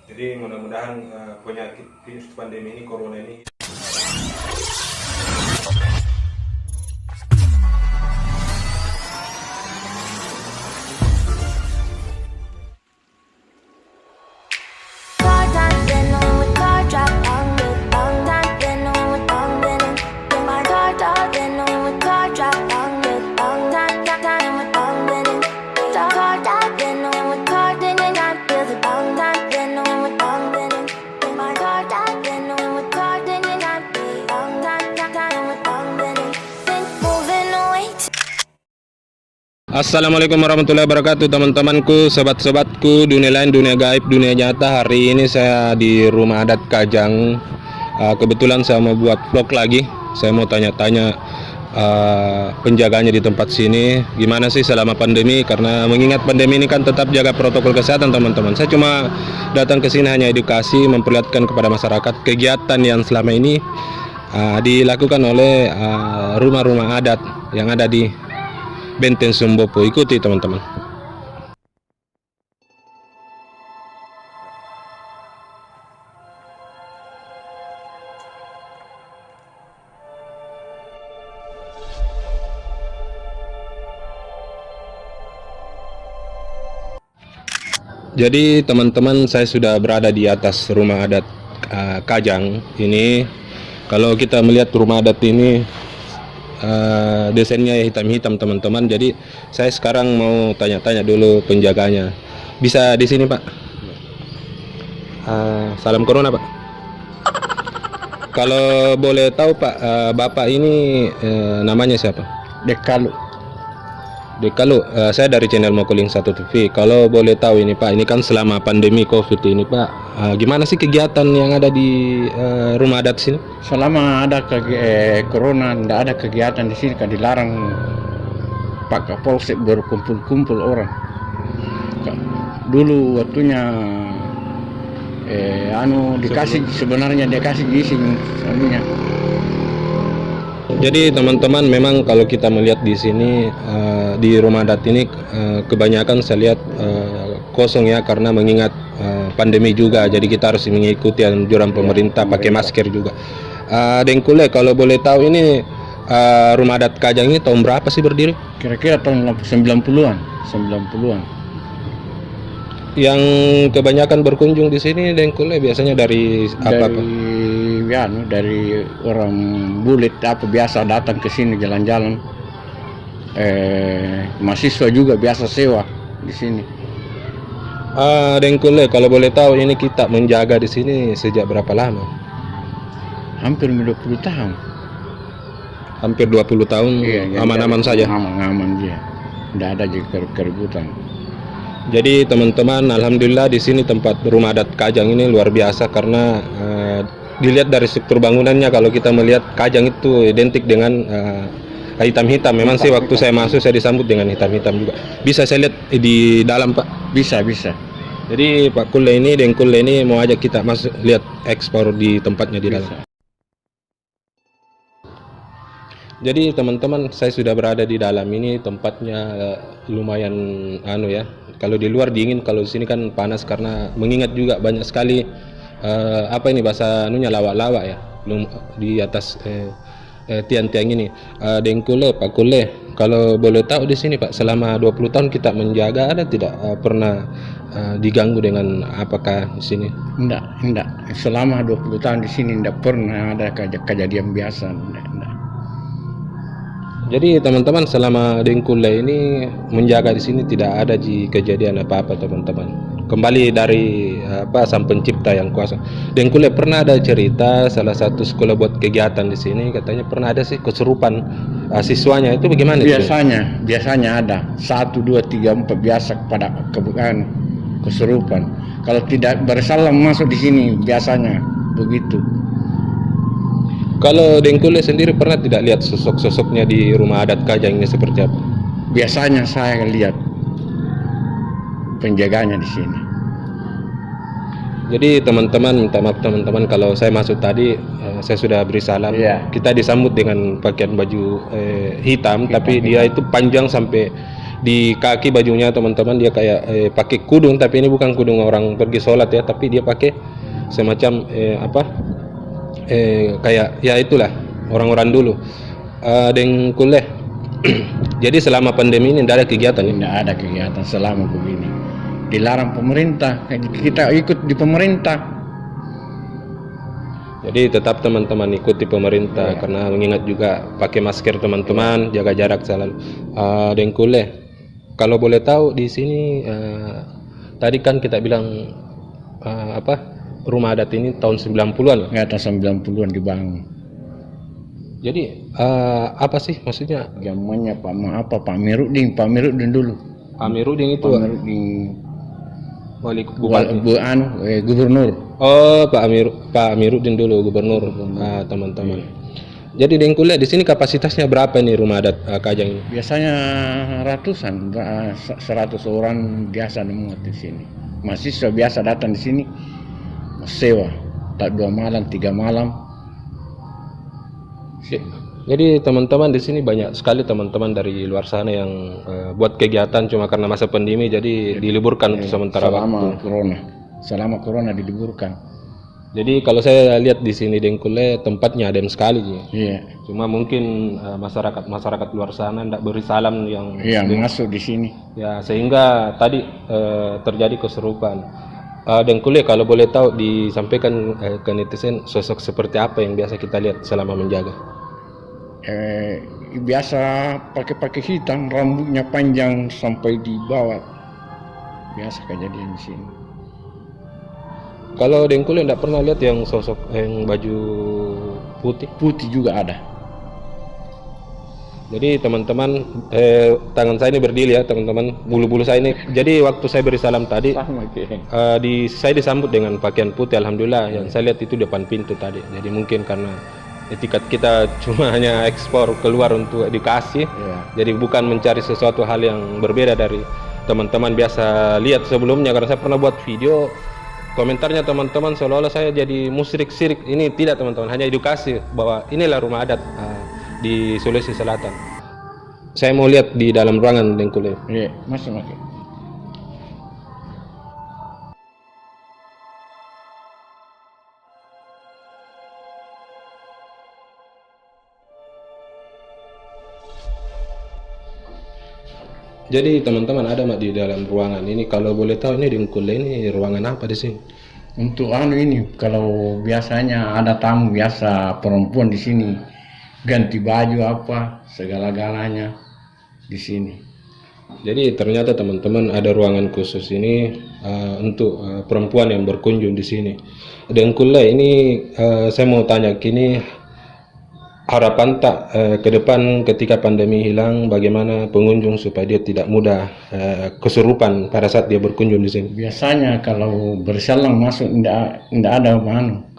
Jadi mudah-mudahan penyakit virus pandemi ini, corona ini. Assalamualaikum warahmatullahi wabarakatuh, teman-temanku, sobat-sobatku, dunia lain, dunia gaib, dunia nyata. Hari ini saya di rumah adat Kajang. Kebetulan saya mau buat vlog lagi. Saya mau tanya-tanya penjaganya di tempat sini gimana sih selama pandemi, karena mengingat pandemi ini kan tetap jaga protokol kesehatan, teman-teman. Saya cuma datang ke sini hanya edukasi, memperlihatkan kepada masyarakat kegiatan yang selama ini dilakukan oleh rumah-rumah adat yang ada di Benteng Sumbopo. Ikuti, teman-teman. Jadi teman-teman, saya sudah berada di atas rumah adat Kajang ini. Kalau kita melihat rumah adat ini, desainnya hitam-hitam, teman-teman. Jadi saya sekarang mau tanya-tanya dulu penjaganya. Bisa di sini, Pak? Salam corona, Pak. Kalau boleh tahu, Pak, Bapak ini namanya siapa? Dekalu. Dekalu. Saya dari channel Mokuling 1 TV. Kalau boleh tahu ini, Pak, ini kan selama pandemi COVID ini, Pak, gimana sih kegiatan yang ada di rumah adat sini? Selama ada corona, tidak ada kegiatan di sini, kan dilarang Pak Kapolsek berkumpul-kumpul orang. Dulu waktunya dikasih, sebenarnya dia kasih izin soalnya. Jadi teman-teman, memang kalau kita melihat di sini di rumah adat ini kebanyakan saya lihat kosong ya, karena mengingat pandemi juga. Jadi kita harus mengikuti anjuran pemerintah, pakai masker juga. Dengkule, kalau boleh tahu ini rumah adat Kajang ini tahun berapa sih berdiri? Kira-kira tahun 90-an, 90-an. Yang kebanyakan berkunjung di sini Dengkule biasanya dari apa, Pak? Dari orang bulit apa biasa datang ke sini jalan-jalan. Mahasiswa juga biasa sewa di sini. Dengkule, kalau boleh tahu ini kita menjaga di sini sejak berapa lama? Hampir 20 tahun. Hampir 20 tahun. Iya, Aman-aman saja. Aman-aman dia. Tidak ada juga keributan. Jadi teman-teman, alhamdulillah di sini tempat rumah adat Kajang ini luar biasa, karena dilihat dari struktur bangunannya, kalau kita melihat Kajang itu identik dengan hitam-hitam. Memang sih waktu saya masuk saya disambut dengan hitam-hitam juga. Bisa saya lihat di dalam, Pak? Bisa. Jadi Pak Kule ini, Dengkule ini mau ajak kita masuk lihat ekspor di tempatnya di dalam. Jadi teman-teman, saya sudah berada di dalam ini. Tempatnya lumayan ya. Kalau di luar dingin, kalau di sini kan panas, karena mengingat juga banyak sekali apa ini bahasa lawak-lawak ya di atas tiang-tiang ini. Dengkule, Pak Kule, kalau boleh tahu di sini, Pak, selama 20 tahun kita menjaga, ada tidak pernah diganggu dengan apakah di sini? Enggak. Selama 20 tahun di sini enggak pernah ada kejadian biasa. Enggak. Jadi teman-teman, selama Dengkule ini menjaga di sini tidak ada kejadian apa-apa, teman-teman. Kembali dari Sang Pencipta yang kuasa. Dengkule, pernah ada cerita salah satu sekolah buat kegiatan di sini, katanya pernah ada sih kesurupan siswanya, itu bagaimana? Biasanya ada 1, 2, 3, 4 biasa pada kebukaan kesurupan. Kalau tidak bersalah masuk di sini, biasanya begitu. Kalau Dengkule sendiri pernah tidak lihat sosok-sosoknya di rumah adat Kajang ini seperti apa? Biasanya saya lihat penjaganya di sini. Jadi teman-teman, minta maaf teman-teman kalau saya masuk tadi saya sudah beri salam. Iya. Kita disambut dengan pakaian baju hitam, tapi dia itu panjang sampai di kaki bajunya teman-teman dia kayak pakai kudung, tapi ini bukan kudung orang pergi sholat ya, tapi dia pakai semacam kayak ya itulah orang-orang dulu. Dan kuliah. Jadi selama pandemi ini tidak ada kegiatan ya? Tidak ada kegiatan selama begini. Dilarang pemerintah, kita ikut di pemerintah. Jadi tetap teman-teman ikuti pemerintah karena mengingat juga pakai masker teman-teman, jaga jarak selalu. Dan kuliah. Kalau boleh tahu di sini tadi kan kita bilang rumah adat ini tahun 90-an. Ya, tahun 90-an dibangun. Jadi apa sih maksudnya? Zamannya Pak Amiruddin dulu. Pak Amiruddin itu Pak Amiruddin wali bupati. Gubernur. Oh, Pak Amiruddin dulu gubernur. Teman-teman. Jadi dengan kuliah di sini kapasitasnya berapa nih rumah adat Kajang ini? Biasanya ratusan, 100 orang biasa muat di sini. Mahasiswa biasa datang di sini sewa, tak 2 malam, 3 malam. Jadi teman-teman di sini banyak sekali teman-teman dari luar sana yang buat kegiatan cuma karena masa pandemi jadi diliburkan untuk sementara waktu. Selama corona diliburkan. Jadi kalau saya lihat di sini Dengkule tempatnya adem sekali. Iya. Cuma mungkin masyarakat luar sana tidak beri salam yang masuk di sini. Ya sehingga tadi terjadi keserupan. Dengkule kalau boleh tahu disampaikan ke netizen sosok seperti apa yang biasa kita lihat selama menjaga. Biasa pakai hitam, rambutnya panjang sampai di bawah. Biasa kejadian di sini. Kalau Dengkule tidak pernah lihat yang sosok yang baju putih? Putih juga ada. Jadi teman-teman, tangan saya ini berdiri ya teman-teman, bulu-bulu saya ini. Jadi waktu saya beri salam tadi, saya disambut dengan pakaian putih, alhamdulillah. Yang saya lihat itu depan pintu tadi. Jadi mungkin karena etikat kita cuma hanya ekspor keluar untuk dikasih, jadi bukan mencari sesuatu hal yang berbeda dari teman-teman biasa lihat sebelumnya. Karena saya pernah buat video, komentarnya teman-teman seolah-olah saya jadi musyrik syirik. Ini tidak teman-teman, hanya edukasi bahwa inilah rumah adat di Sulawesi Selatan. Saya mau lihat di dalam ruangan Dengkule. Iya, masuk. Jadi teman-teman ada di dalam ruangan ini, kalau boleh tahu ini Dengkule ini ruangan apa di sini? Untuk ini, kalau biasanya ada tamu biasa perempuan di sini ganti baju apa segala-galanya di sini. Jadi ternyata teman-teman ada ruangan khusus ini untuk perempuan yang berkunjung di sini. Dengkule ini saya mau tanya kini, harapan tak ke depan ketika pandemi hilang, bagaimana pengunjung supaya dia tidak mudah kesurupan pada saat dia berkunjung di sini? Biasanya kalau bersalam masuk tidak ada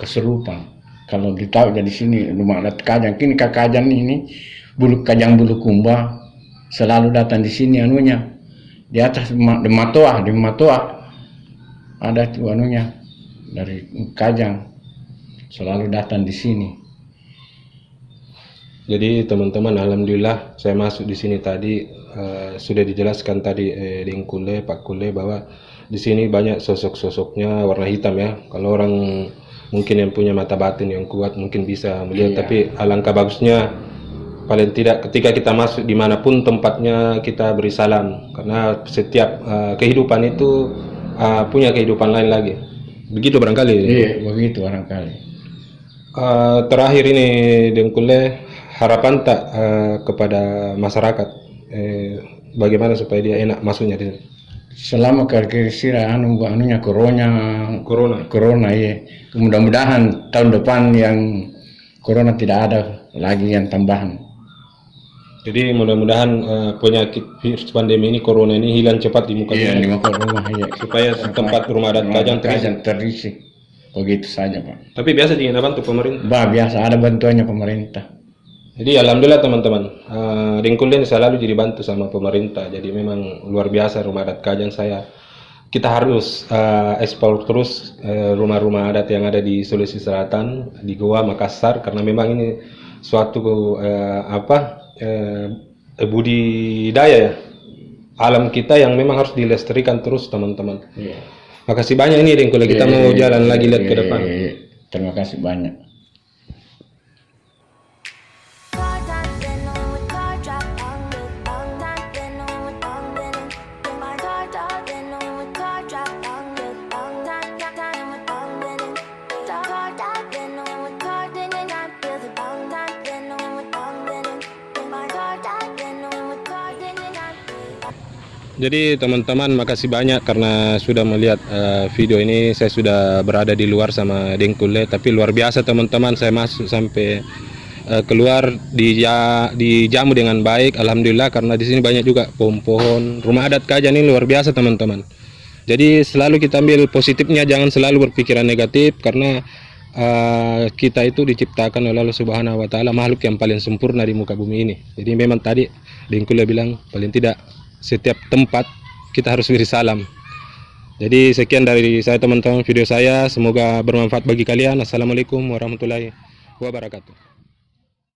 kesurupan. Kalau ditahu dari sini rumah adat Kajang, kini Kajang ini Kajang Bulu Kumba selalu datang di sini di atas di Matoa ada tuh dari Kajang selalu datang di sini. Jadi teman-teman, alhamdulillah saya masuk di sini tadi sudah dijelaskan tadi Dengkule, Pak Kule bahwa di sini banyak sosok-sosoknya warna hitam ya. Kalau orang mungkin yang punya mata batin yang kuat mungkin bisa melihat, tapi alangkah bagusnya paling tidak ketika kita masuk dimanapun tempatnya kita beri salam, karena setiap kehidupan itu punya kehidupan lain lagi. Begitu barangkali. Iya, begitu barangkali. Terakhir ini Dengkule, harapan tak kepada masyarakat bagaimana supaya dia enak masuknya di sini? Selama kira-kira corona ya. Mudah-mudahan tahun depan yang corona tidak ada lagi yang tambahan. Jadi mudah-mudahan penyakit virus pandemi ini, corona ini hilang cepat di muka bumi. Di muka rumah ya. Supaya tempat rumah adat Kajang terisi. Begitu saja Pak. Tapi biasa juga bantu pemerintah. Biasa ada bantuannya pemerintah. Jadi alhamdulillah teman-teman, Dengkule selalu jadi bantu sama pemerintah. Jadi memang luar biasa rumah adat Kajang saya. Kita harus ekspor terus rumah-rumah adat yang ada di Sulawesi Selatan, di Goa, Makassar, karena memang ini suatu budidaya ya. alam kita yang memang harus dilestarikan terus teman-teman. Iya. Makasih banyak ini Deng, kalau kita mau jalan lagi lihat ke depan. Terima kasih banyak. Jadi teman-teman makasih banyak karena sudah melihat video ini. Saya sudah berada di luar sama Dengkule, tapi luar biasa teman-teman, saya masuk sampai keluar dijamu dengan baik, alhamdulillah, karena di sini banyak juga pohon-pohon. Rumah adat Kajan ini luar biasa teman-teman. Jadi selalu kita ambil positifnya, jangan selalu berpikiran negatif, karena kita itu diciptakan oleh Allah Subhanahu wa taala, makhluk yang paling sempurna di muka bumi ini. Jadi memang tadi Dengkule bilang paling tidak setiap tempat kita harus beri salam. Jadi sekian dari saya teman-teman video saya, semoga bermanfaat bagi kalian. Assalamualaikum warahmatullahi wabarakatuh.